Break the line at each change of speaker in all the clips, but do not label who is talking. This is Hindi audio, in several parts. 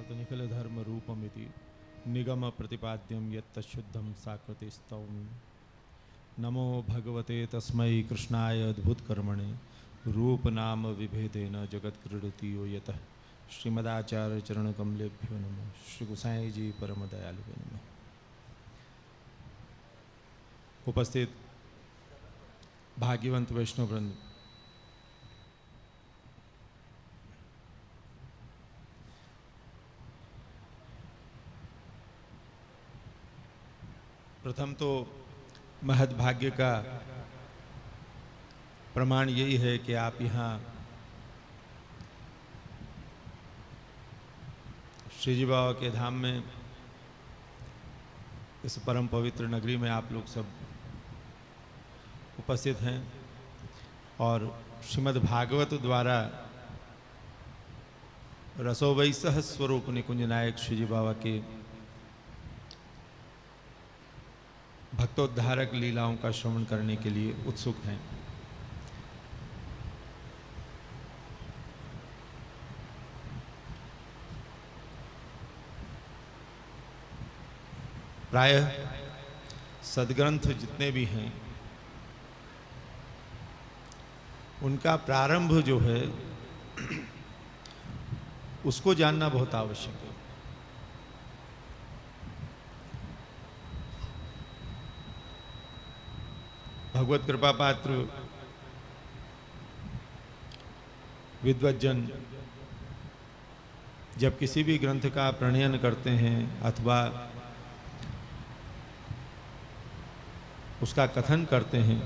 निखिल धर्म रूपमिति निगम प्रतिपाद्यम यत्तशुद्धम साकृति स्तौमि। नमो भगवते तस्मै कृष्णाय अद्भुत कर्मणे रूप नाम विभेदेन जगत क्रीडति यो यतः। श्रीमदाचार्य चरण कमलेभ्यो नमः। श्री गोसाई जी परम दयालु नमः। उपस्थित भाग्यवंत वैष्णव वृंद, प्रथम तो महद्भाग्य का प्रमाण यही है कि आप यहाँ श्री जी बाबा के धाम में, इस परम पवित्र नगरी में आप लोग सब उपस्थित हैं और श्रीमद् भागवत द्वारा रसोवै सह स्वरूप निकुंज नायक श्री जी बाबा के भक्तोद्धारक लीलाओं का श्रवण करने के लिए उत्सुक हैं। प्रायः सद्ग्रंथ जितने भी हैं उनका प्रारंभ जो है उसको जानना बहुत आवश्यक है। भगवत कृपा पात्र विद्वज्जन जब किसी भी ग्रंथ का प्रणयन करते हैं अथवा उसका कथन करते हैं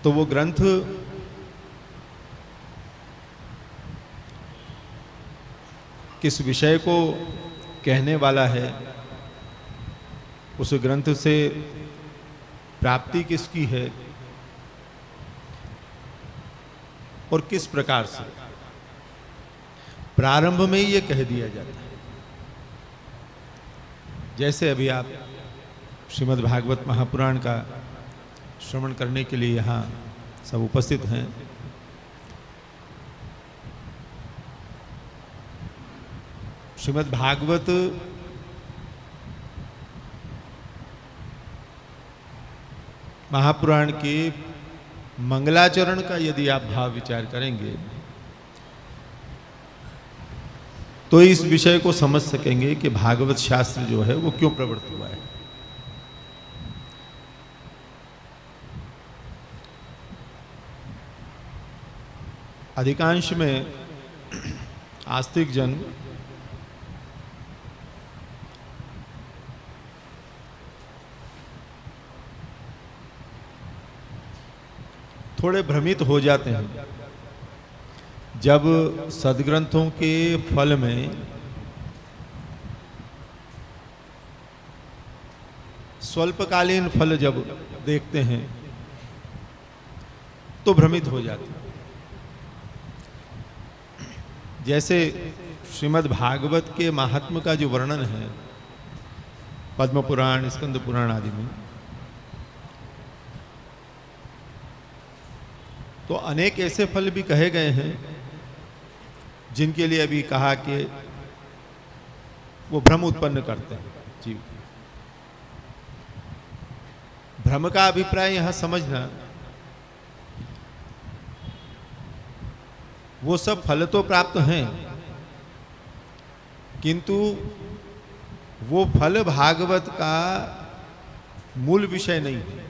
तो वो ग्रंथ किस विषय को कहने वाला है, उस ग्रंथ से प्राप्ति किसकी है और किस प्रकार से, प्रारंभ में ही ये कह दिया जाता है। जैसे अभी आप श्रीमद् भागवत महापुराण का श्रवण करने के लिए यहाँ सब उपस्थित हैं। श्रीमद् भागवत महापुराण के मंगलाचरण का यदि आप भाव विचार करेंगे तो इस विषय को समझ सकेंगे कि भागवत शास्त्र जो है वो क्यों प्रवृत्त हुआ है। अधिकांश में आस्तिक जन थोड़े भ्रमित हो जाते हैं जब सद्ग्रंथों के फल में स्वल्पकालीन फल जब देखते हैं तो भ्रमित हो जाते हैं। जैसे श्रीमद् भागवत के महात्म्य का जो वर्णन है पद्म पुराण, स्कंद पुराण आदि में, तो अनेक ऐसे फल भी कहे गए हैं जिनके लिए अभी कहा कि वो भ्रम उत्पन्न करते हैं। जी, भ्रम का अभिप्राय यहां समझना, वो सब फल तो प्राप्त हैं किंतु वो फल भागवत का मूल विषय नहीं है।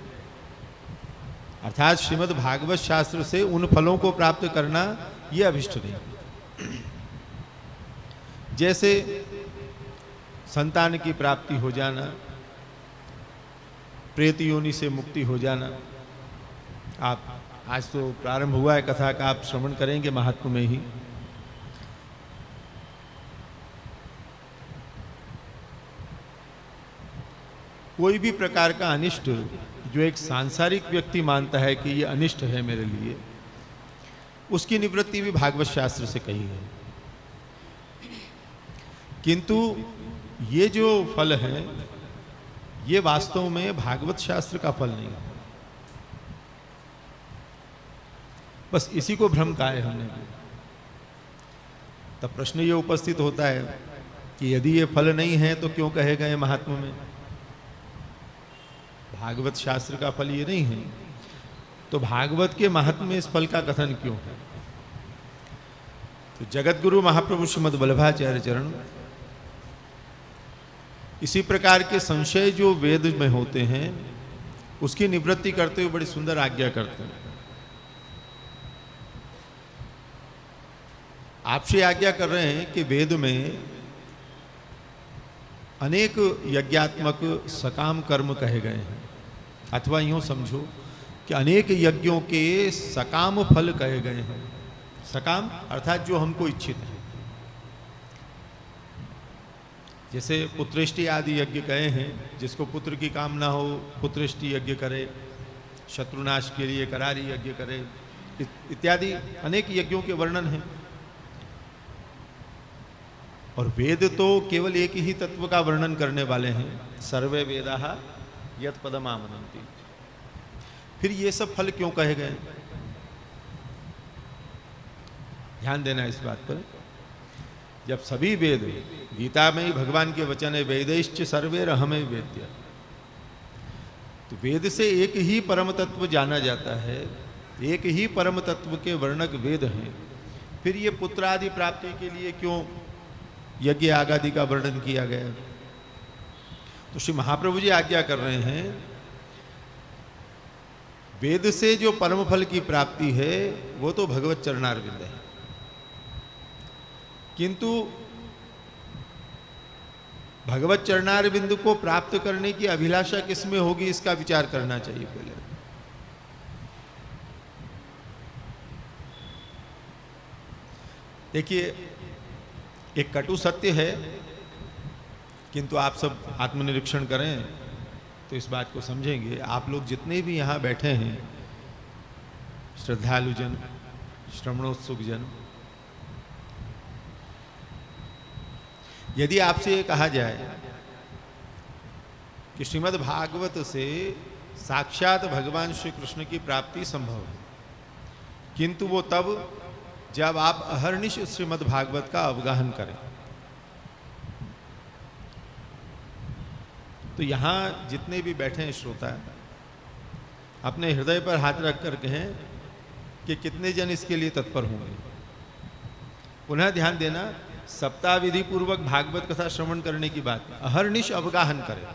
अर्थात श्रीमद् भागवत शास्त्र से उन फलों को प्राप्त करना ये अभिष्ट नहीं। जैसे संतान की प्राप्ति हो जाना, प्रेत योनि से मुक्ति हो जाना। आप आज तो प्रारंभ हुआ है कथा का, आप श्रवण करेंगे महात्म्य में ही। कोई भी प्रकार का अनिष्ट जो एक सांसारिक व्यक्ति मानता है कि ये अनिष्ट है मेरे लिए, उसकी निवृत्ति भी भागवत शास्त्र से कही है। किंतु ये जो फल है ये वास्तव में भागवत शास्त्र का फल नहीं है। बस इसी को भ्रम कहा है हमने। तब प्रश्न ये उपस्थित होता है कि यदि ये फल नहीं है तो क्यों कहे गए महात्मा में? भागवत शास्त्र का फल ये नहीं है, तो भागवत के महात्म्य में इस फल का कथन क्यों है? तो जगत गुरु महाप्रभु श्रीमद् वल्लभाचार्य चरण इसी प्रकार के संशय जो वेद में होते हैं उसकी निवृत्ति करते हुए बड़ी सुंदर आज्ञा करते हैं। आपसे आज्ञा कर रहे हैं कि वेद में अनेक यज्ञात्मक सकाम कर्म कहे गए हैं, अथवा यूं समझो कि अनेक यज्ञों के सकाम फल कहे गए हैं। सकाम अर्थात जो हमको इच्छित है, जैसे पुत्रेष्टि आदि यज्ञ कहे हैं, जिसको पुत्र की कामना हो पुत्रेष्टि यज्ञ करे, शत्रुनाश के लिए करारी यज्ञ करे, इत्यादि अनेक यज्ञों के वर्णन हैं। और वेद तो केवल एक ही तत्व का वर्णन करने वाले हैं, सर्वे वेदाः यत् पदमामनन्ति। फिर ये सब फल क्यों कहे गए? ध्यान देना इस बात पर। जब सभी वेद, गीता में ही भगवान के वचन है वेदैश्च सर्वैरहमेव वेद्यः, तो वेद से एक ही परम तत्व जाना जाता है, एक ही परम तत्व के वर्णक वेद हैं। फिर ये पुत्र आदि प्राप्ति के लिए क्यों यज्ञ आगादि का वर्णन किया गया? तो श्री महाप्रभु जी आज्ञा कर रहे हैं, वेद से जो परम फल की प्राप्ति है वो तो भगवत चरणारविंद है, किंतु भगवत चरणारविंद को प्राप्त करने की अभिलाषा किसमें होगी इसका विचार करना चाहिए पहले। देखिए, एक कटु सत्य है, किंतु आप सब आत्मनिरीक्षण करें तो इस बात को समझेंगे। आप लोग जितने भी यहाँ बैठे हैं, श्रद्धालुजन, श्रवणोत्सुक जन, यदि आपसे ये कहा जाए कि श्रीमद् भागवत से साक्षात भगवान श्री कृष्ण की प्राप्ति संभव है, किंतु वो तब जब आप अहर्निश श्रीमद् भागवत का अवगाहन करें, तो यहाँ जितने भी बैठे हैं श्रोता अपने हृदय पर हाथ रख कर कहें कि कितने जन इसके लिए तत्पर होंगे। पुनः ध्यान देना, सप्ताह विधि पूर्वक भागवत कथा श्रवण करने की बात, अहर्निश अवगाहन करें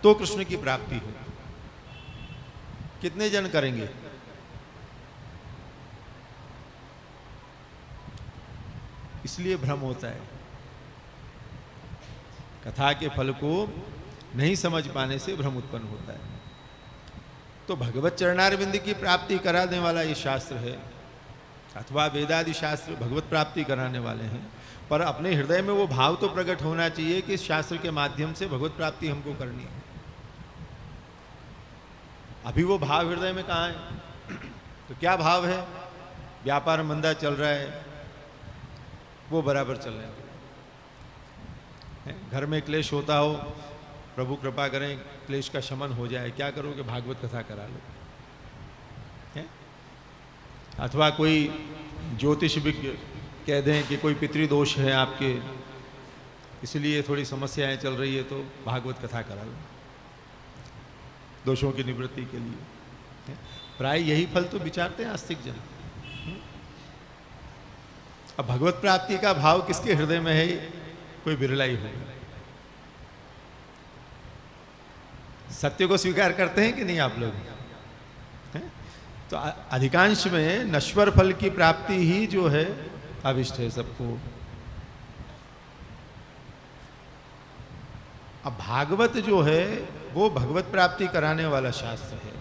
तो कृष्ण की प्राप्ति हो। कितने जन करेंगे? इसलिए भ्रम होता है, कथा के फल को नहीं समझ पाने से भ्रम उत्पन्न होता है। तो भगवत चरणारविंद की प्राप्ति कराने वाला ये शास्त्र है, अथवा वेदादि शास्त्र भगवत प्राप्ति कराने वाले हैं, पर अपने हृदय में वो भाव तो प्रकट होना चाहिए कि इस शास्त्र के माध्यम से भगवत प्राप्ति हमको करनी है। अभी वो भाव हृदय में कहाँ है? तो क्या भाव है? व्यापार मंदा चल रहा है, वो बराबर चल रहे हैं। घर में क्लेश होता हो, प्रभु कृपा करें क्लेश का शमन हो जाए, क्या करोगे? भागवत कथा करा लो। अथवा कोई ज्योतिष विज्ञ कह दें कि कोई पितृदोष है आपके, इसलिए थोड़ी समस्याएं चल रही है, तो भागवत कथा करा लो दोषों की निवृत्ति के लिए। प्राय यही फल तो विचारते हैं आस्तिक जन। अब भगवत प्राप्ति का भाव किसके हृदय में है? कोई बिरला ही होगा। सत्य को स्वीकार करते हैं कि नहीं आप लोग? तो अधिकांश में नश्वर फल की प्राप्ति ही जो है अभिष्ट है सबको। अब भागवत जो है वो भगवत प्राप्ति कराने वाला शास्त्र है।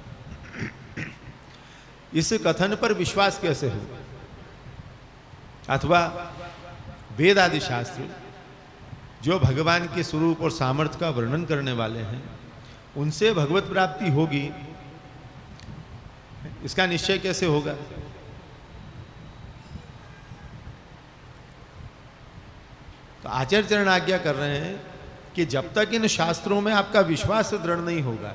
इस कथन पर विश्वास कैसे हो? अथवा वेद आदि शास्त्र जो भगवान के स्वरूप और सामर्थ्य का वर्णन करने वाले हैं, उनसे भगवत प्राप्ति होगी, इसका निश्चय कैसे होगा? तो आचार्य चरण आज्ञा कर रहे हैं कि जब तक इन शास्त्रों में आपका विश्वास दृढ़ नहीं होगा,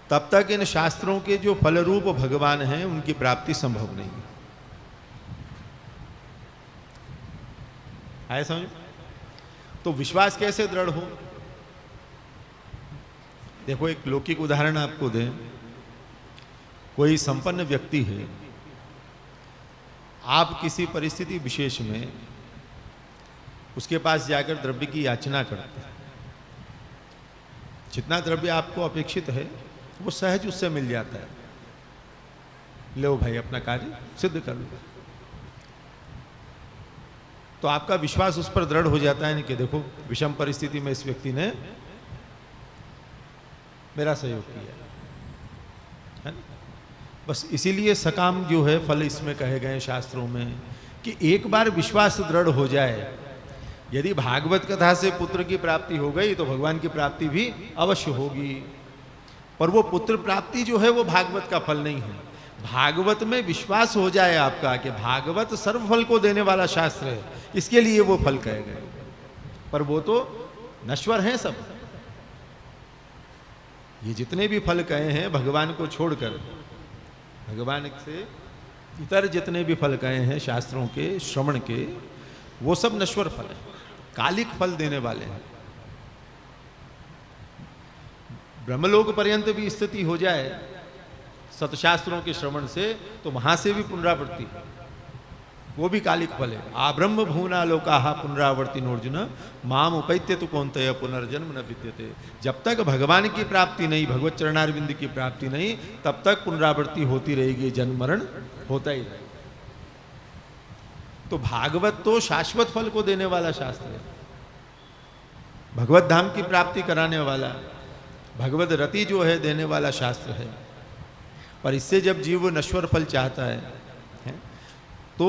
तब तक इन शास्त्रों के जो फल रूप भगवान हैं उनकी प्राप्ति संभव नहीं है। आए समझ? तो विश्वास कैसे दृढ़ हो? देखो, एक लौकिक उदाहरण आपको दें। कोई संपन्न व्यक्ति है, आप किसी परिस्थिति विशेष में उसके पास जाकर द्रव्य की याचना करते हैं। जितना द्रव्य आपको अपेक्षित है वो सहज उससे मिल जाता है। लो भाई, अपना कार्य सिद्ध कर लो। तो आपका विश्वास उस पर दृढ़ हो जाता है कि देखो, विषम परिस्थिति में इस व्यक्ति ने मेरा सहयोग किया है ना? बस इसीलिए सकाम जो है फल इसमें कहे गए शास्त्रों में कि एक बार विश्वास दृढ़ हो जाए, यदि भागवत कथा से पुत्र की प्राप्ति हो गई तो भगवान की प्राप्ति भी अवश्य होगी। पर वो पुत्र प्राप्ति जो है वो भागवत का फल नहीं है। भागवत में विश्वास हो जाए आपका कि भागवत सर्व फल को देने वाला शास्त्र है, इसके लिए वो फल कहे गए। पर वो तो नश्वर हैं सब। ये जितने भी फल कहे हैं भगवान को छोड़कर, भगवान से इतर जितने भी फल कहे हैं शास्त्रों के श्रवण के, वो सब नश्वर फल हैं, कालिक फल देने वाले हैं। ब्रह्मलोक पर्यंत भी स्थिति हो जाए सतशास्त्रों के श्रवण से तो वहां से भी पुनरावृत्ति, वो भी कालिक फल है। आब्रह्म भूना लोकाहा पुनरावर्ती नोर्जुन माम उपैत्य तु कौन्तेय पुनर्जन्म न विद्यते। जब तक भगवान की प्राप्ति नहीं, भगवत चरणारविंद की प्राप्ति नहीं, तब तक पुनरावृत्ति होती रहेगी, जन्म मरण होता ही रहेगा। तो भागवत तो शाश्वत फल को देने वाला शास्त्र है, भगवत धाम की प्राप्ति कराने वाला, भगवत रति जो है देने वाला शास्त्र है। पर इससे जब जीव नश्वर फल चाहता है तो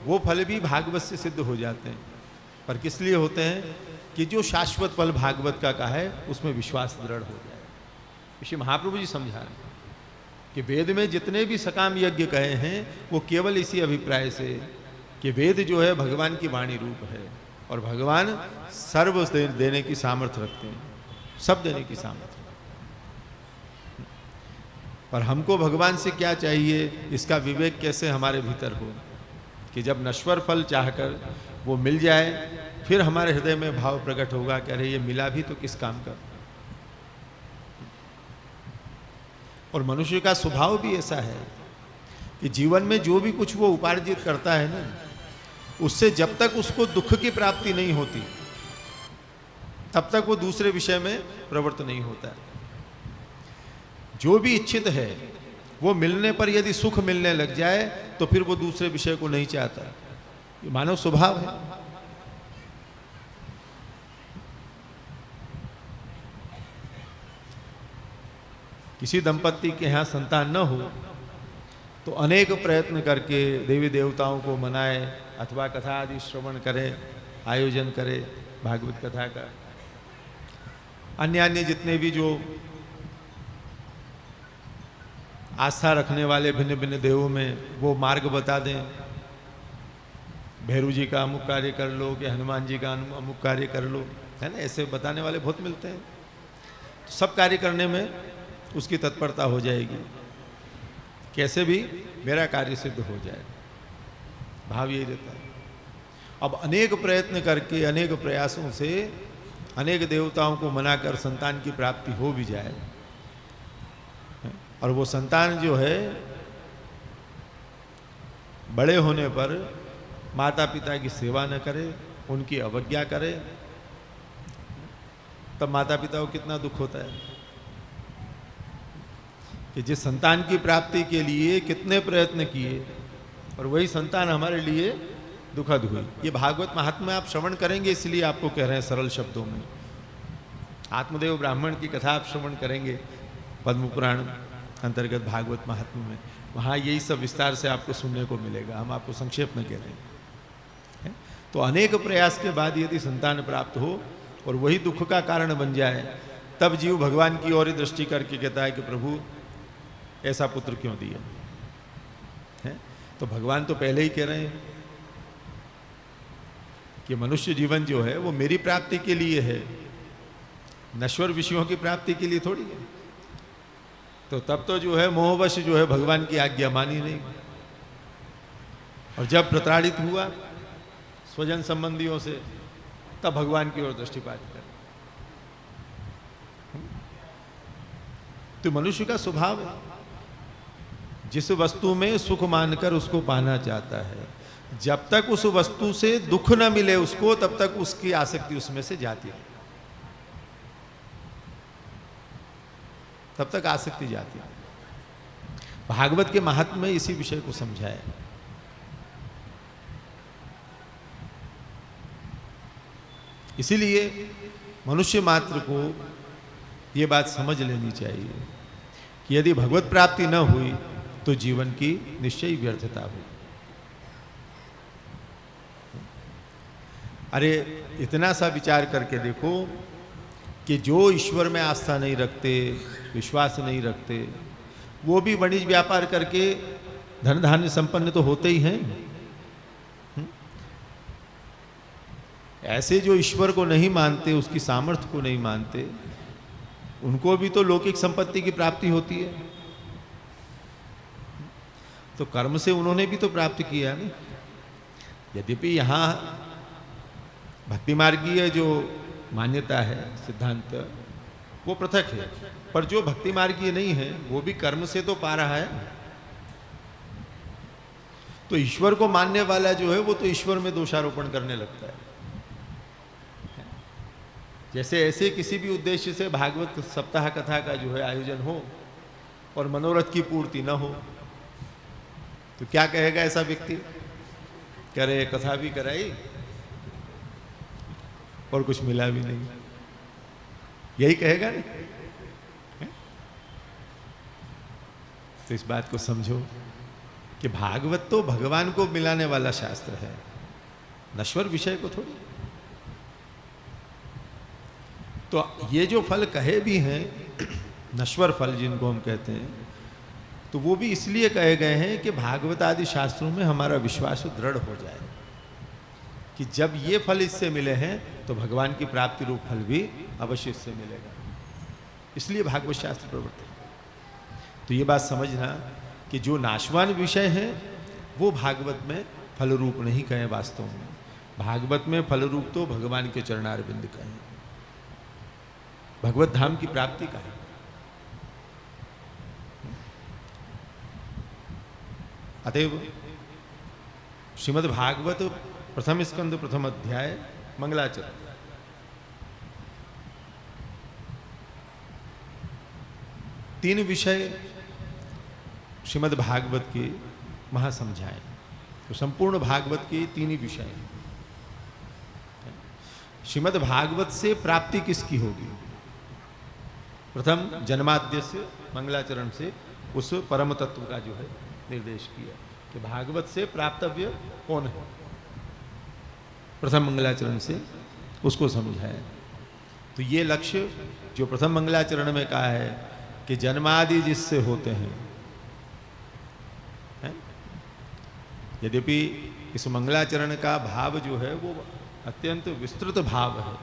वो फल भी भागवत से सिद्ध हो जाते हैं। पर किस लिए होते हैं? कि जो शाश्वत फल भागवत का कहा है उसमें विश्वास दृढ़ हो जाए। इसी महाप्रभु जी समझा रहे हैं कि वेद में जितने भी सकाम यज्ञ कहे हैं वो केवल इसी अभिप्राय से कि वेद जो है भगवान की वाणी रूप है और भगवान सर्व देने की सामर्थ्य रखते हैं, सब देने की सामर्थ्य। पर हमको भगवान से क्या चाहिए, इसका विवेक कैसे हमारे भीतर हो कि जब नश्वर फल चाहकर वो मिल जाए फिर हमारे हृदय में भाव प्रकट होगा कि अरे ये मिला भी तो किस काम का। और मनुष्य का स्वभाव भी ऐसा है कि जीवन में जो भी कुछ वो उपार्जित करता है ना, उससे जब तक उसको दुख की प्राप्ति नहीं होती तब तक वो दूसरे विषय में प्रवृत्त नहीं होता है। जो भी इच्छित है वो मिलने पर यदि सुख मिलने लग जाए तो फिर वो दूसरे विषय को नहीं चाहता। ये मानव स्वभाव है। किसी दंपत्ति के यहाँ संतान न हो तो अनेक प्रयत्न करके देवी देवताओं को मनाए अथवा कथा आदि श्रवण करे, आयोजन करे भागवत कथा का। अन्य अन्य जितने भी जो आस्था रखने वाले भिन्न भिन्न देवों में वो मार्ग बता दें। भैरू जी का अमुक कार्य कर लो कि हनुमान जी का अमुक कार्य कर लो, है ना, ऐसे बताने वाले बहुत मिलते हैं। तो सब कार्य करने में उसकी तत्परता हो जाएगी, कैसे भी मेरा कार्य सिद्ध हो जाए, भाव यही रहता है। अब अनेक प्रयत्न करके अनेक प्रयासों से अनेक देवताओं को मनाकर संतान की प्राप्ति हो भी जाए और वो संतान जो है बड़े होने पर माता पिता की सेवा न करे, उनकी अवज्ञा करे, तब माता पिता को कितना दुख होता है कि जिस संतान की प्राप्ति के लिए कितने प्रयत्न किए और वही संतान हमारे लिए दुखद हुई। ये भागवत महात्म्य आप श्रवण करेंगे, इसलिए आपको कह रहे हैं सरल शब्दों में। आत्मदेव ब्राह्मण की कथा आप श्रवण करेंगे पद्म पुराण अंतर्गत भागवत महात्म्य में, वहाँ यही सब विस्तार से आपको सुनने को मिलेगा। हम आपको संक्षेप में कह रहे हैं। तो अनेक प्रयास के बाद यदि संतान प्राप्त हो और वही दुख का कारण बन जाए, तब जीव भगवान की ओर दृष्टि करके कहता है कि प्रभु ऐसा पुत्र क्यों दिया है। तो भगवान तो पहले ही कह रहे हैं कि मनुष्य जीवन जो है वो मेरी प्राप्ति के लिए है, नश्वर विषयों की प्राप्ति के लिए थोड़ी है। तो तब तो जो है मोहवश जो है भगवान की आज्ञा मानी नहीं, और जब प्रताड़ित हुआ स्वजन संबंधियों से, तब भगवान की ओर दृष्टिपात कर। तो मनुष्य का स्वभाव है, जिस वस्तु में सुख मानकर उसको पाना चाहता है, जब तक उस वस्तु से दुख न मिले उसको, तब तक उसकी आसक्ति उसमें से जाती है, तब तक आसक्ति जाती है। भागवत के महात्म्य में इसी विषय को समझाया। इसीलिए मनुष्य मात्र को यह बात समझ लेनी चाहिए कि यदि भगवत प्राप्ति न हुई तो जीवन की निश्चय व्यर्थता हुई। अरे इतना सा विचार करके देखो कि जो ईश्वर में आस्था नहीं रखते, विश्वास नहीं रखते, वो भी वाणिज्य व्यापार करके धन धान्य संपन्न तो होते ही हैं। ऐसे जो ईश्वर को नहीं मानते, उसकी सामर्थ्य को नहीं मानते, उनको भी तो लौकिक संपत्ति की प्राप्ति होती है। तो कर्म से उन्होंने भी तो प्राप्त किया ना। यद्यपि यहाँ भक्ति मार्गीय जो मान्यता है, सिद्धांत, वो पृथक है, पर जो भक्ति मार्गीय नहीं है वो भी कर्म से तो पा रहा है। तो ईश्वर को मानने वाला जो है वो तो ईश्वर में दोषारोपण करने लगता है। जैसे ऐसे किसी भी उद्देश्य से भागवत सप्ताह कथा का जो है आयोजन हो और मनोरथ की पूर्ति न हो, तो क्या कहेगा ऐसा व्यक्ति? करे कथा भी कराई और कुछ मिला भी नहीं, यही कहेगा ना। तो इस बात को समझो कि भागवत तो भगवान को मिलाने वाला शास्त्र है, नश्वर विषय को थोड़ी। तो ये जो फल कहे भी हैं, नश्वर फल जिनको हम कहते हैं, तो वो भी इसलिए कहे गए हैं कि भागवत आदि शास्त्रों में हमारा विश्वास दृढ़ हो जाए कि जब ये फल इससे मिले हैं तो भगवान की प्राप्ति रूप फल भी अवश्य इससे मिलेगा। इसलिए भागवत शास्त्र प्रवृत्त है। तो ये बात समझना कि जो नाशवान विषय हैं वो भागवत में फल रूप नहीं कहे। वास्तव में भागवत में फल रूप तो भगवान के चरणारविंद कहे, भगवत धाम की प्राप्ति का है। अतएव श्रीमद् भागवत प्रथम स्कंद प्रथम अध्याय मंगलाचरण, तीन विषय श्रीमद् भागवत के महासमझाए। तो संपूर्ण भागवत के तीन ही विषय। श्रीमद् भागवत से प्राप्ति किसकी होगी? प्रथम जन्माद्य से मंगलाचरण से उस परम तत्व का जो है निर्देश किया कि भागवत से प्राप्तव्य कौन है। प्रथम मंगलाचरण से उसको समझाया। तो ये लक्ष्य जो प्रथम मंगलाचरण में कहा है कि जन्मादि जिससे होते हैं, है? यद्यपि इस मंगलाचरण का भाव जो है वो अत्यंत विस्तृत भाव है।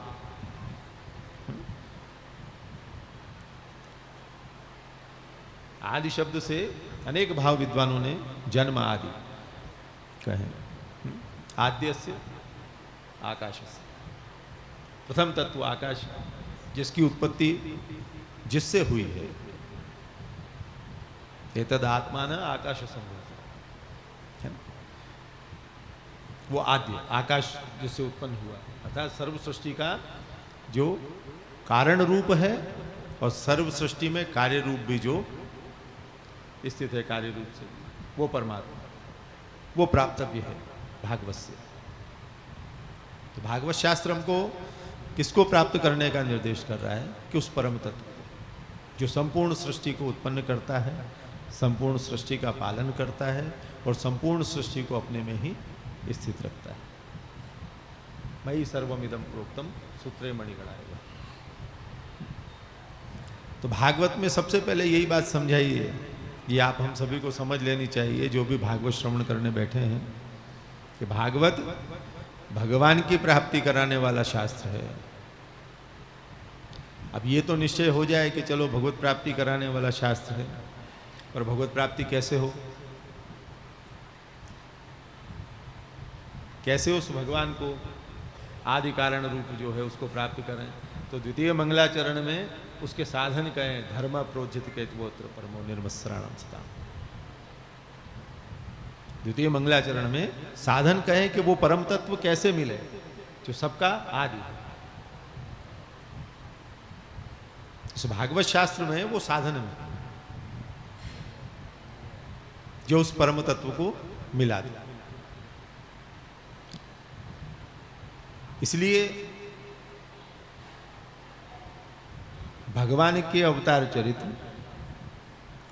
आदि शब्द से अनेक भाव विद्वानों ने जन्म आदि कहे। आद्य से आकाश से, प्रथम तत्व आकाश जिसकी उत्पत्ति जिससे हुई है। एतद आत्मा न आकाश संभव है, वो आद्य आकाश जिससे उत्पन्न हुआ, अर्थात सर्व सृष्टि का जो कारण रूप है और सर्व सृष्टि में कार्य रूप भी जो स्थित है कार्य रूप से, वो परमात्मा, वो प्राप्तव्य है भागवत से। तो भागवत शास्त्र हमको किसको प्राप्त करने का निर्देश कर रहा है कि उस परम तत्व को जो संपूर्ण सृष्टि को उत्पन्न करता है, संपूर्ण सृष्टि का पालन करता है और संपूर्ण सृष्टि को अपने में ही स्थित रखता है। मयि सर्वमिदं प्रोक्तम सूत्रे मणिगणाय। तो भागवत में सबसे पहले यही बात समझाई है, ये आप हम सभी को समझ लेनी चाहिए जो भी भागवत श्रवण करने बैठे हैं, कि भागवत भगवान की प्राप्ति कराने वाला शास्त्र है। अब ये तो निश्चय हो जाए कि चलो भगवत प्राप्ति कराने वाला शास्त्र है, पर भगवत प्राप्ति कैसे हो, कैसे उस भगवान को आदि कारण रूप जो है उसको प्राप्त करें। तो द्वितीय मंगलाचरण में उसके साधन कहें धर्म प्रोज्जित केतवोत्र परमो निर्मस्राणम सदा। द्वितीय मंगलाचरण में साधन कहें कि वो परम तत्व कैसे मिले जो सबका आदि है। इस भागवत शास्त्र में वो साधन में जो उस परम तत्व को मिला दिया। इसलिए भगवान के अवतार चरित्र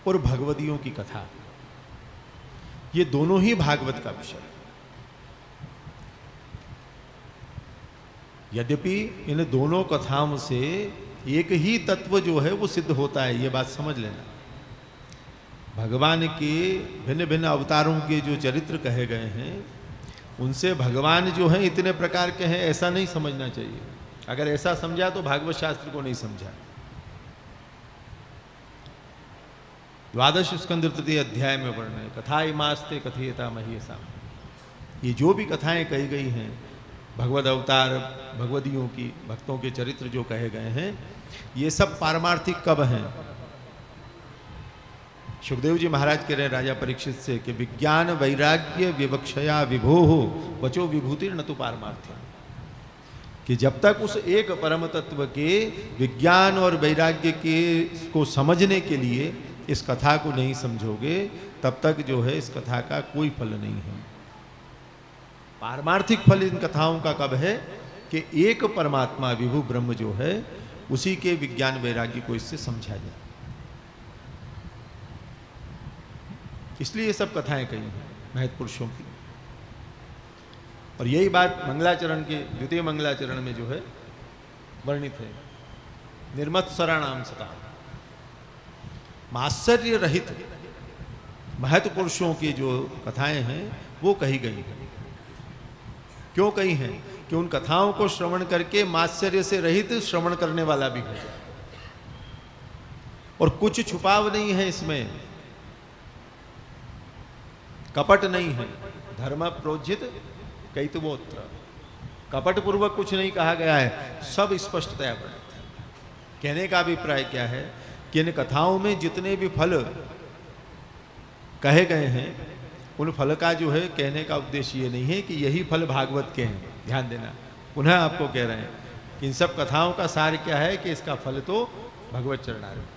और भगवदियों की कथा, ये दोनों ही भागवत का विषय। यद्यपि इन दोनों कथाओं से एक ही तत्व जो है वो सिद्ध होता है, ये बात समझ लेना। भगवान के भिन्न भिन्न अवतारों के जो चरित्र कहे गए हैं उनसे भगवान जो है इतने प्रकार के हैं ऐसा नहीं समझना चाहिए। अगर ऐसा समझा तो भागवत शास्त्र को नहीं समझा। द्वादश स्कंद तृतीय अध्याय में वर्णन कथा इमास्ते कथयता महीसा, ये जो भी कथाएं कही गई हैं भगवद अवतार भगवदियों की, भक्तों के चरित्र जो कहे गए हैं, ये सब पारमार्थिक कब हैं। सुखदेव जी महाराज कह रहे हैं राजा परीक्षित से कि विज्ञान वैराग्य विवक्षया विभो हो वचो विभूति न तो पारमार्थ्य, कि जब तक उस एक परम तत्व के विज्ञान और वैराग्य के को समझने के लिए इस कथा को नहीं समझोगे तब तक जो है इस कथा का कोई फल नहीं है। पारमार्थिक फल इन कथाओं का कब है कि एक परमात्मा विभु ब्रह्म जो है उसी के विज्ञान वैराग्य को इससे समझा जाए। इसलिए ये सब कथाएं कही हैं महत् पुरुषों की। और यही बात मंगलाचरण के द्वितीय मंगलाचरण में जो है वर्णित है। निर्मत्सराणाम सता, आश्चर्य रहित महत् पुरुषों की जो कथाएं हैं वो कही गई हैं। क्यों कही हैं? कि उन कथाओं को श्रवण करके माश्चर्य से रहित श्रवण करने वाला भी हो जाए। और कुछ छुपाव नहीं है इसमें, कपट नहीं है। धर्म प्रोज्जित कैतवोत्र, कपट पूर्वक कुछ नहीं कहा गया है, सब स्पष्टतया वर्णित है। कहने का अभिप्राय क्या है कि इन कथाओं में जितने भी फल कहे गए हैं उन फल का जो है कहने का उद्देश्य ये नहीं है कि यही फल भागवत के हैं। ध्यान देना, पुनः आपको कह रहे हैं कि इन सब कथाओं का सार क्या है कि इसका फल तो भगवत चरणारविंद।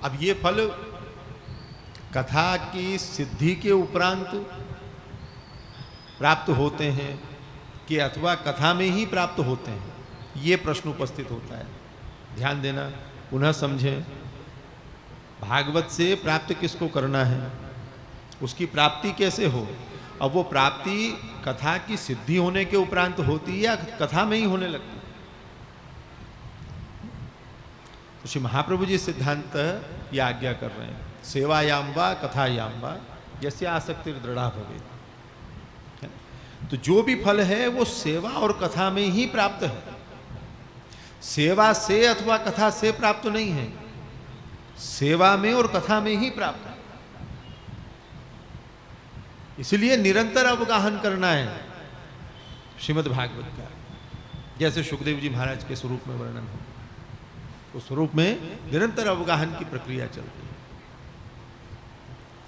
अब ये फल कथा की सिद्धि के उपरांत प्राप्त होते हैं कि अथवा कथा में ही प्राप्त होते हैं, ये प्रश्न उपस्थित होता है। ध्यान देना, पुनः समझें। भागवत से प्राप्त किसको करना है, उसकी प्राप्ति कैसे हो। अब वो प्राप्ति कथा की सिद्धि होने के उपरांत होती है या कथा में ही होने लगती है। तो श्री महाप्रभु जी सिद्धांत ये आज्ञा कर रहे हैं, सेवायाम वा कथायाम वा यस्य आसक्ति दृढ़ा भवे। तो जो भी फल है वो सेवा और कथा में ही प्राप्त है, सेवा से अथवा कथा से प्राप्त नहीं है, सेवा में और कथा में ही प्राप्त है। इसलिए निरंतर अवगाहन करना है श्रीमद् भागवत का। जैसे सुखदेव जी महाराज के स्वरूप में वर्णन हो, उस स्वरूप में निरंतर अवगाहन की प्रक्रिया चल रही है।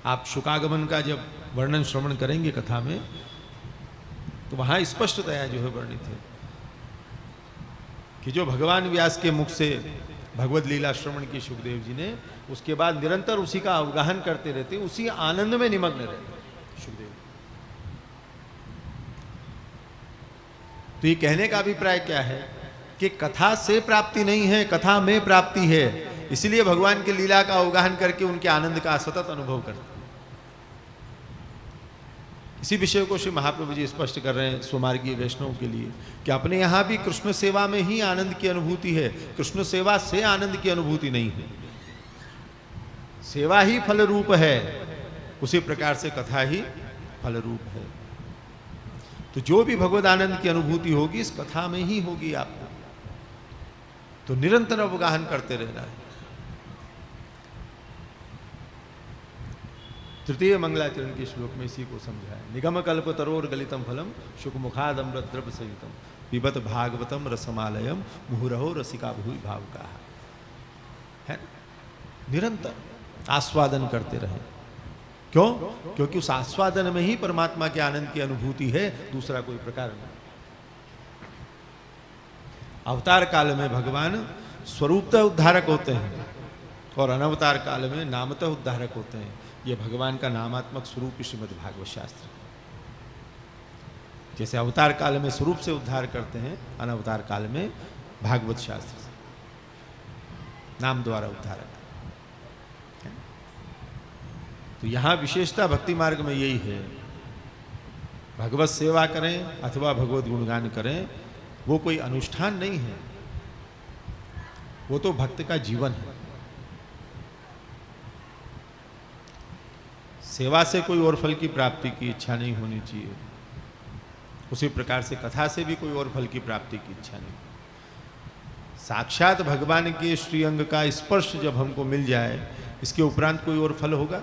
आप शुकागमन का जब वर्णन श्रवण करेंगे कथा में तो वहां स्पष्टतया जो है वर्णित है कि जो भगवान व्यास के मुख से भगवत लीला श्रवण की सुखदेव जी ने, उसके बाद निरंतर उसी का अवगाहन करते रहते, उसी आनंद में निमग्न रहते सुखदेव। तो ये कहने का अभिप्राय क्या है कि कथा से प्राप्ति नहीं है, कथा में प्राप्ति है। इसलिए भगवान की लीला का अवगाहन करके उनके आनंद का सतत अनुभव करते हैं। इसी विषय को श्री महाप्रभु जी स्पष्ट कर रहे हैं स्वमार्गीय वैष्णव के लिए कि अपने यहाँ भी कृष्ण सेवा में ही आनंद की अनुभूति है, कृष्ण सेवा से आनंद की अनुभूति नहीं है। सेवा ही फल रूप है, उसी प्रकार से कथा ही फल रूप है। तो जो भी भगवद आनंद की अनुभूति होगी इस कथा में ही होगी आपको, तो निरंतर अवगाहन करते रहना है। तृतीय मंगलाचरण के श्लोक में इसी को समझाया। निगम कल्प तरोर गलितम फलम शुक मुखाद अमृत द्रव सहितम पिबत भागवतम रसमालयम मुहुरहो रसिका भूरि भाव का है। निरंतर आस्वादन करते रहे। क्यों? क्योंकि उस आस्वादन में ही परमात्मा के आनंद की अनुभूति है, दूसरा कोई प्रकार नहीं। अवतार काल में भगवान स्वरूपतः उद्धारक होते हैं और अनवतार काल में नामतः उद्धारक होते हैं। ये भगवान का नामात्मक स्वरूप श्रीमद् भागवत शास्त्र। जैसे अवतार काल में स्वरूप से उद्धार करते हैं, अनवतार काल में भागवत शास्त्र से नाम द्वारा उद्धारक। तो यहां विशेषता भक्ति मार्ग में यही है, भगवत सेवा करें अथवा भगवत गुणगान करें, वो कोई अनुष्ठान नहीं है, वो तो भक्त का जीवन है। सेवा से कोई और फल की प्राप्ति की इच्छा नहीं होनी चाहिए, उसी प्रकार से कथा से भी कोई और फल की प्राप्ति की इच्छा नहीं। साक्षात भगवान के श्रीअंग का स्पर्श जब हमको मिल जाए, इसके उपरांत कोई और फल होगा?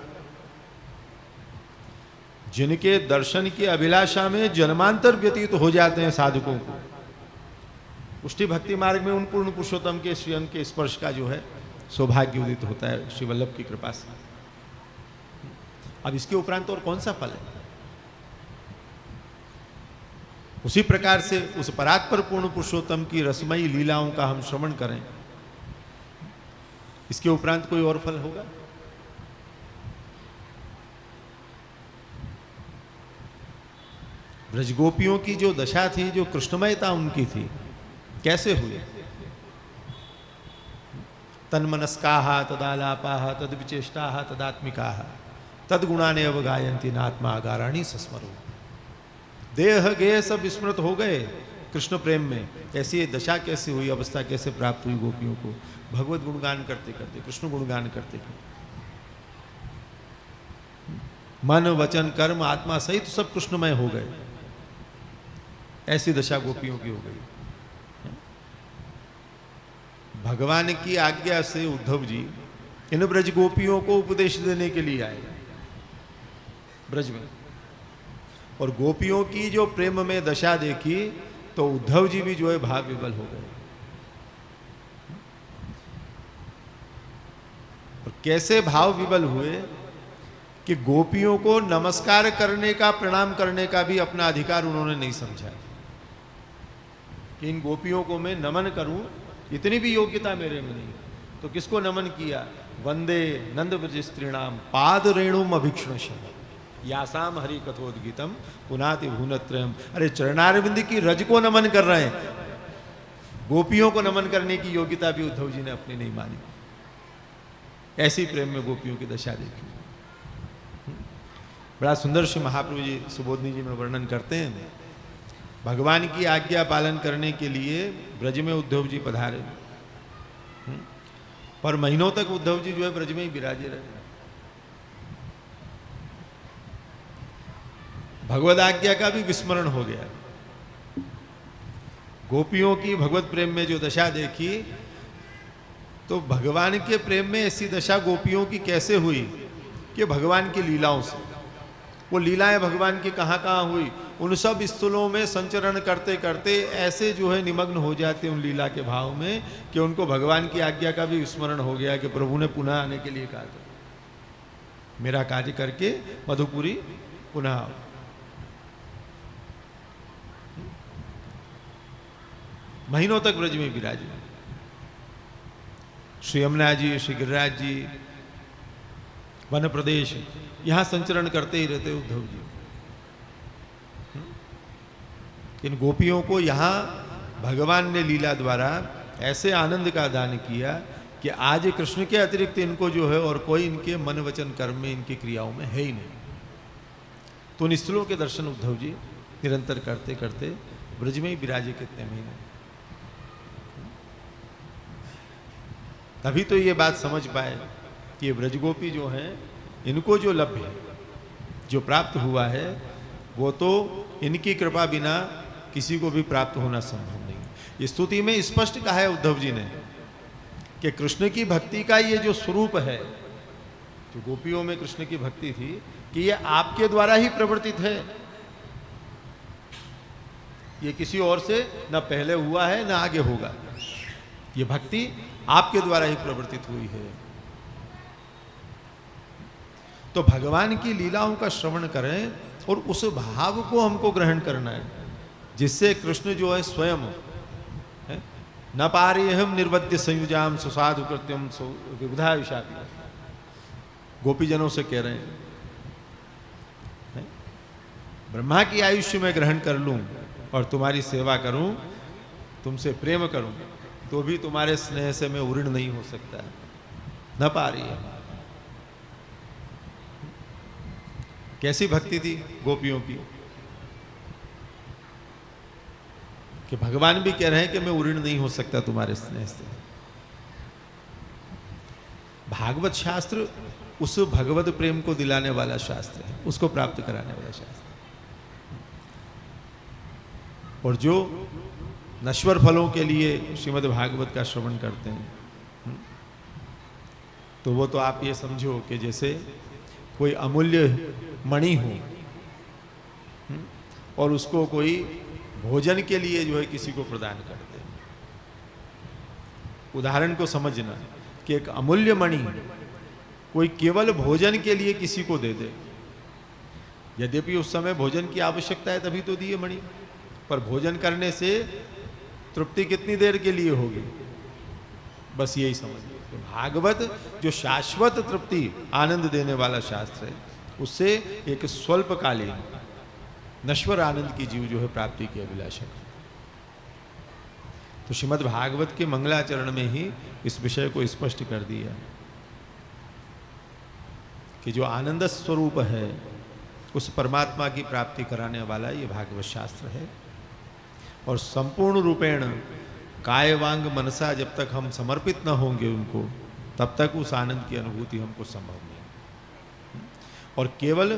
जिनके दर्शन की अभिलाषा में जन्मांतर व्यतीत हो जाते हैं साधकों को, पुष्टि भक्ति मार्ग में उन पूर्ण पुरुषोत्तम के श्रीअंग के स्पर्श का जो है सौभाग्य उदित होता है श्री वल्लभ की कृपा से। अब इसके उपरांत और कौन सा फल है? उसी प्रकार से उस परात्पर पूर्ण पुरुषोत्तम की रसमयी लीलाओं का हम श्रवण करें, इसके उपरांत कोई और फल होगा? ब्रजगोपियों की जो दशा थी, जो कृष्णमयता उनकी थी, कैसे हुई? तन्मनस्काः तदालापाः तद्विचेष्टाः तदात्मिकाः तद्गुणाने अवगायन्ति नात्मागाराणि सस्मरो। देह गेह सब विस्मृत हो गए कृष्ण प्रेम में। ऐसी ये दशा कैसे हुई, अवस्था कैसे प्राप्त हुई गोपियों को? भगवत गुणगान करते करते, कृष्ण गुणगान करते करते, मन वचन कर्म आत्मा सहित सब कृष्णमय हो गए। ऐसी दशा गोपियों की हो गई। भगवान की आज्ञा से उद्धव जी इन ब्रज गोपियों को उपदेश देने के लिए आए ब्रज में, और गोपियों की जो प्रेम में दशा देखी तो उद्धव जी भी जो है भाव विवल हो गए। और कैसे भाव विवल हुए कि गोपियों को नमस्कार करने का, प्रणाम करने का भी अपना अधिकार उन्होंने नहीं समझा कि इन गोपियों को मैं नमन करूं, इतनी भी योग्यता मेरे में नहीं। तो किसको नमन किया? वंदे नंद ब्रज स्त्रीणाम पाद रेणुम अभीक्षणशः यासाम हरि कथोद्गीतम पुनाति भुवनत्रयम्। अरे चरणारविंद की रज को नमन कर रहे हैं, गोपियों को नमन करने की योग्यता भी उद्धव जी ने अपनी नहीं मानी। ऐसी प्रेम में गोपियों की दशा देखी। बड़ा सुंदर श्री महाप्रभु जी सुबोधनी जी में वर्णन करते हैं, भगवान की आज्ञा पालन करने के लिए ब्रज में उद्धव जी पधारे, पर महीनों तक उद्धव जी जो है ब्रज में ही विराजे रहे। भगवद आज्ञा का भी विस्मरण हो गया। गोपियों की भगवत प्रेम में जो दशा देखी, तो भगवान के प्रेम में ऐसी दशा गोपियों की कैसे हुई कि भगवान की लीलाओं से, वो लीलाएं भगवान की कहाँ कहाँ हुई, उन सब स्थलों में संचरण करते करते ऐसे जो है निमग्न हो जाते उन लीला के भाव में कि उनको भगवान की आज्ञा का भी विस्मरण हो गया कि प्रभु ने पुनः आने के लिए कहा था, मेरा कार्य करके मधुपुरी पुनः आओ। महीनों तक ब्रज में विराजे श्री यमुना जी, श्री गिरिराज जी, वन प्रदेश, यहां संचरण करते ही रहते उद्धव जी। इन गोपियों को यहां भगवान ने लीला द्वारा ऐसे आनंद का दान किया कि आज कृष्ण के अतिरिक्त इनको जो है और कोई इनके मन वचन कर्म में, इनकी क्रियाओं में है ही नहीं। तो उन स्थलों के दर्शन उद्धव जी निरंतर करते करते ब्रज में ही विराजे कितने महीने। तभी तो ये बात समझ पाए कि ये ब्रजगोपी जो हैं, इनको जो लभ्य है, जो प्राप्त हुआ है वो तो इनकी कृपा बिना किसी को भी प्राप्त होना संभव नहीं। इस स्तुति में स्पष्ट कहा है उद्धव जी ने कि कृष्ण की भक्ति का ये जो स्वरूप है, जो गोपियों में कृष्ण की भक्ति थी, कि ये आपके द्वारा ही प्रवर्तित है, ये किसी और से न पहले हुआ है न आगे होगा। ये भक्ति आपके द्वारा ही प्रवर्तित हुई है। तो भगवान की लीलाओं का श्रवण करें और उस भाव को हमको ग्रहण करना है, जिससे कृष्ण जो है स्वयं है, न पारेहम निर्वद्य संयुजाम सुसाधु कृत्यम विबुधा विशापी, गोपीजनों से कह रहे हैं, ब्रह्मा की आयुष्य में ग्रहण कर लूं और तुम्हारी सेवा करूं, तुमसे प्रेम करूं, तो भी तुम्हारे स्नेह से मैं उऋण नहीं हो सकता है। न पा रही है। कैसी भक्ति थी गोपियों की कि भगवान भी कह रहे हैं कि मैं उऋण नहीं हो सकता तुम्हारे स्नेह से। भागवत शास्त्र उस भगवत प्रेम को दिलाने वाला शास्त्र है, उसको प्राप्त कराने वाला शास्त्र। और जो नश्वर फलों के लिए श्रीमद् भागवत का श्रवण करते हैं, तो वो तो आप ये समझो कि जैसे कोई अमूल्य मणि हो और उसको कोई भोजन के लिए जो है किसी को प्रदान करते हैं। उदाहरण को समझना कि एक अमूल्य मणि कोई केवल भोजन के लिए किसी को दे दे, यद्यपि उस समय भोजन की आवश्यकता है तभी तो दिए मणि, पर भोजन करने से तृप्ति कितनी देर के लिए होगी, बस यही समझिए। तो भागवत जो शाश्वत तृप्ति आनंद देने वाला शास्त्र है, उससे एक स्वल्पकालीन नश्वर आनंद की जीव जो है प्राप्ति की अभिलाषा है। तो श्रीमद् भागवत के मंगलाचरण में ही इस विषय को स्पष्ट कर दिया कि जो आनंद स्वरूप है उस परमात्मा की प्राप्ति कराने वाला ये भागवत शास्त्र है। और संपूर्ण रूपेण काय वांग मनसा जब तक हम समर्पित न होंगे उनको, तब तक उस आनंद की अनुभूति हमको संभव नहीं। और केवल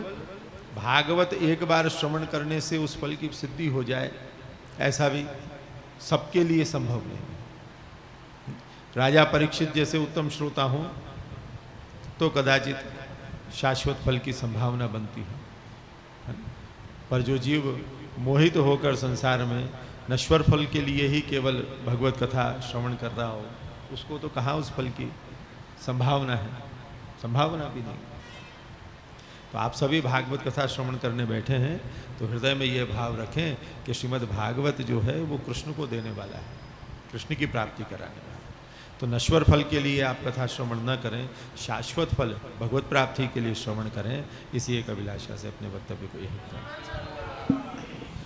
भागवत एक बार श्रवण करने से उस फल की सिद्धि हो जाए, ऐसा भी सबके लिए संभव नहीं। राजा परीक्षित जैसे उत्तम श्रोता हों तो कदाचित शाश्वत फल की संभावना बनती है, पर जो जीव मोहित होकर संसार में नश्वर फल के लिए ही केवल भगवत कथा श्रवण कर रहा हो, उसको तो कहाँ उस फल की संभावना है, संभावना भी नहीं। तो आप सभी भागवत कथा श्रवण करने बैठे हैं तो हृदय में ये भाव रखें कि श्रीमद् भागवत जो है वो कृष्ण को देने वाला है, कृष्ण की प्राप्ति कराने वाला है। तो नश्वर फल के लिए आप कथा श्रवण न करें, शाश्वत फल भगवत प्राप्ति के लिए श्रवण करें। इसी एक अभिलाषा से अपने वक्तव्य को यही करें।